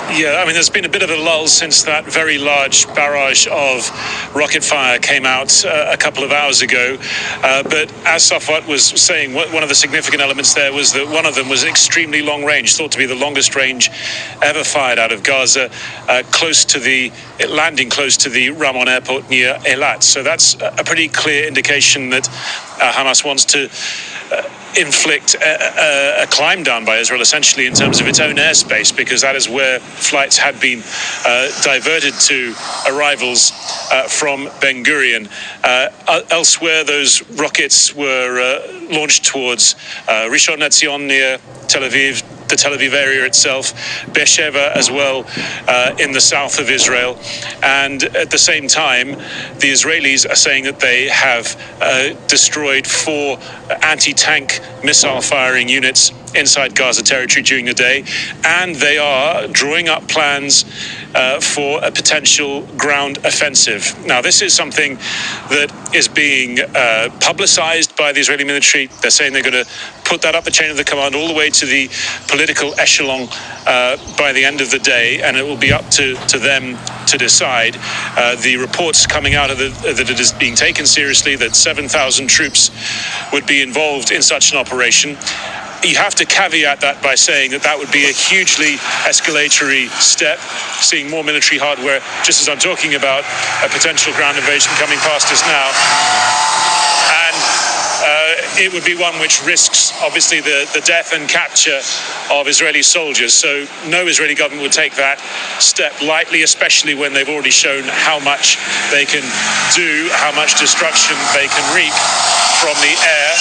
Yeah, I mean, there's been a bit of a lull since that very large barrage of rocket fire came out a couple of hours ago. But as Safwat was saying, one of the significant elements there was that one of them was extremely long range, thought to be the longest range ever fired out of Gaza, landing close to the Ramon airport near Eilat. So that's a pretty clear indication that Hamas wants to inflict a climb down by Israel, essentially, in terms of its own airspace, because that is where flights had been diverted to arrivals from Ben Gurion. Elsewhere, those rockets were launched towards Rishon LeZion near Tel Aviv, the Tel Aviv area itself, Beersheba as well, in the south of Israel. And at the same time, the Israelis are saying that they have destroyed 4 anti-tank missile firing units inside Gaza territory during the day, and they are drawing up plans for a potential ground offensive. Now, this is something that is being publicized by the Israeli military. They're saying they're going to put that up the chain of the command all the way to the political echelon by the end of the day, and it will be up to them to decide. The reports coming out of that it is being taken seriously, that 7,000 troops would be involved in such an operation. You have to caveat that by saying that would be a hugely escalatory step, seeing more military hardware, just as I'm talking about a potential ground invasion coming past us now. And it would be one which risks, obviously, the death and capture of Israeli soldiers. So no Israeli government would take that step lightly, especially when they've already shown how much they can do, how much destruction they can wreak from the air.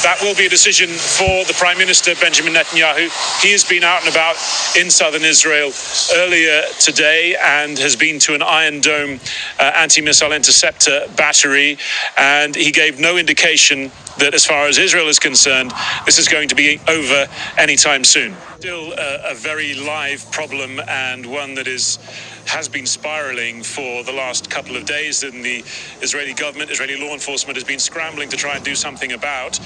That will be a decision for the Prime Minister, Benjamin Netanyahu. He has been out and about in southern Israel earlier today and has been to an Iron Dome anti-missile interceptor battery, and he gave no indication that, as far as Israel is concerned, this is going to be over anytime soon. Still a very live problem, and one that has been spiraling for the last couple of days, and the Israeli government, Israeli law enforcement has been scrambling to try and do something about.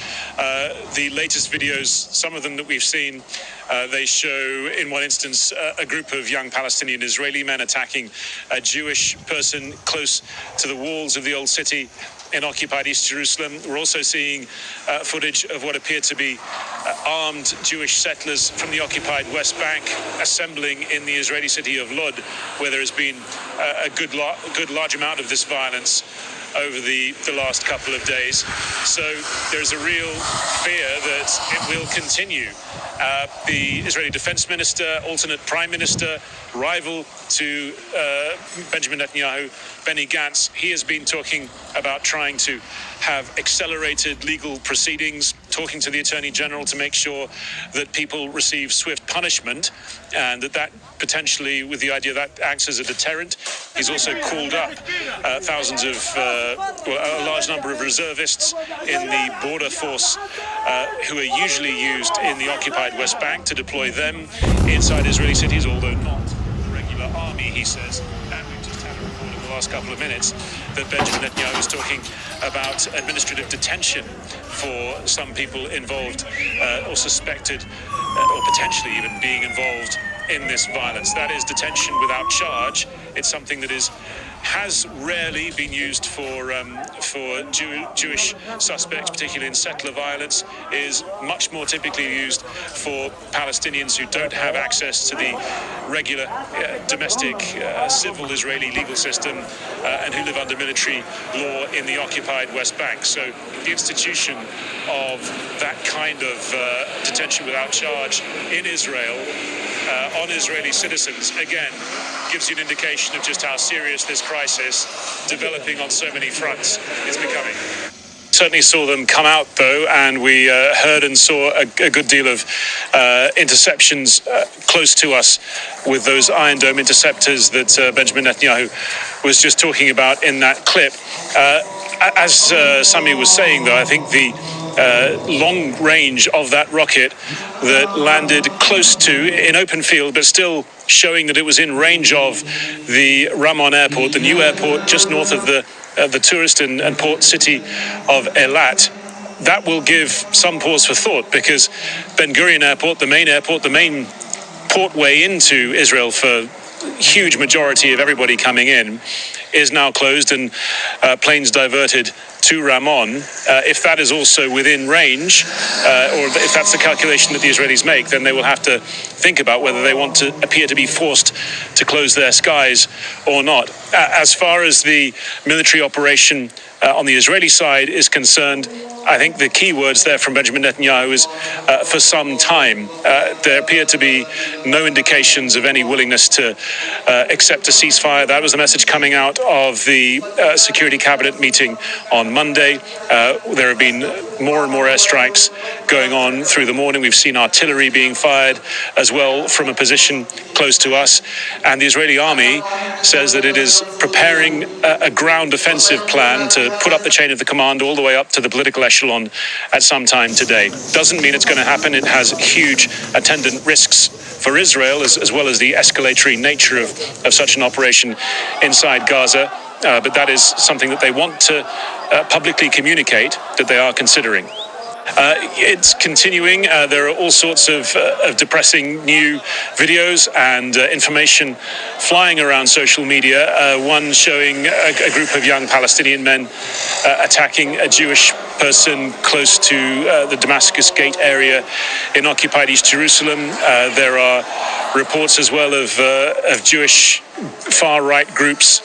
The latest videos, some of them that we've seen, they show, in one instance, a group of young Palestinian Israeli men attacking a Jewish person close to the walls of the old city in occupied East Jerusalem. We're also seeing footage of what appear to be armed Jewish settlers from the occupied West Bank assembling in the Israeli city of Lod, where there has been a good large amount of this violence over the last couple of days. So there's a real fear that it will continue. The Israeli Defense Minister, alternate Prime Minister, rival to Benjamin Netanyahu, Benny Gantz, he has been talking about trying to have accelerated legal proceedings, talking to the Attorney General to make sure that people receive swift punishment, and that potentially, with the idea that acts as a deterrent. He's also called up thousands of, a large number of reservists in the border force who are usually used in the occupied West Bank to deploy them inside Israeli cities, although not the regular army, he says. And we've just had a report in the last couple of minutes that Benjamin Netanyahu is talking about administrative detention for some people involved or suspected or potentially even being involved in this violence. That is detention without charge. It's something that has rarely been used for Jewish suspects, particularly in settler violence. Is much more typically used for Palestinians who don't have access to the regular domestic civil Israeli legal system and who live under military law in the occupied West Bank. So the institution of that kind of detention without charge in Israel on Israeli citizens, again, gives you an indication of just how serious this crisis, developing on so many fronts, is becoming. Certainly saw them come out, though, and we heard and saw a good deal of interceptions close to us with those Iron Dome interceptors that Benjamin Netanyahu was just talking about in that clip. As Sami was saying, though, I think the long range of that rocket that landed close to, in open field, but still showing that it was in range of the Ramon airport, the new airport just north of the tourist and port city of Eilat. That will give some pause for thought, because Ben Gurion Airport, the main portway into Israel for huge majority of everybody coming in is now closed and planes diverted to Ramon. If that is also within range, or if that's the calculation that the Israelis make, then they will have to think about whether they want to appear to be forced to close their skies or not. As far as the military operation on the Israeli side is concerned, I think the key words there from Benjamin Netanyahu is for some time. There appear to be no indications of any willingness to accept a ceasefire. That was the message coming out of the Security Cabinet meeting on Monday. There have been more and more airstrikes going on through the morning. We've seen artillery being fired as well from a position close to us. And the Israeli army says that it is preparing a ground offensive plan to put up the chain of the command all the way up to the political echelon at some time today. Doesn't mean it's going to happen. It has huge attendant risks for Israel, as well as the escalatory nature of such an operation inside Gaza. But that is something that they want to publicly communicate that they are considering. It's continuing. There are all sorts of depressing new videos and information flying around social media. One showing a group of young Palestinian men attacking a Jewish person close to the Damascus Gate area in occupied East Jerusalem. There are reports as well of Jewish far-right groups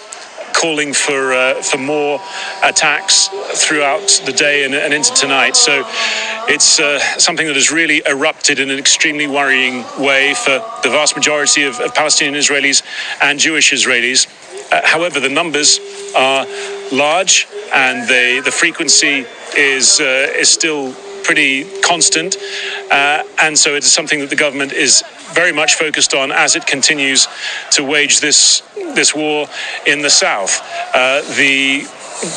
calling for more attacks throughout the day and into tonight. So it's something that has really erupted in an extremely worrying way for the vast majority of Palestinian Israelis and Jewish Israelis. However, the numbers are large and the frequency is still pretty constant. And so it's something that the government is very much focused on as it continues to wage this war in the south. The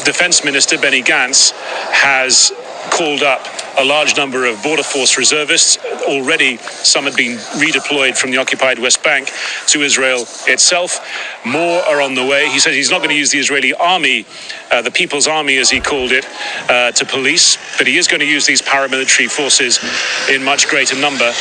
Defense Minister, Benny Gantz, has called up a large number of border force reservists. Already, some had been redeployed from the occupied West Bank to Israel itself. More are on the way. He says he's not going to use the Israeli army, the People's Army, as he called it, to police, but he is going to use these paramilitary forces in much greater number.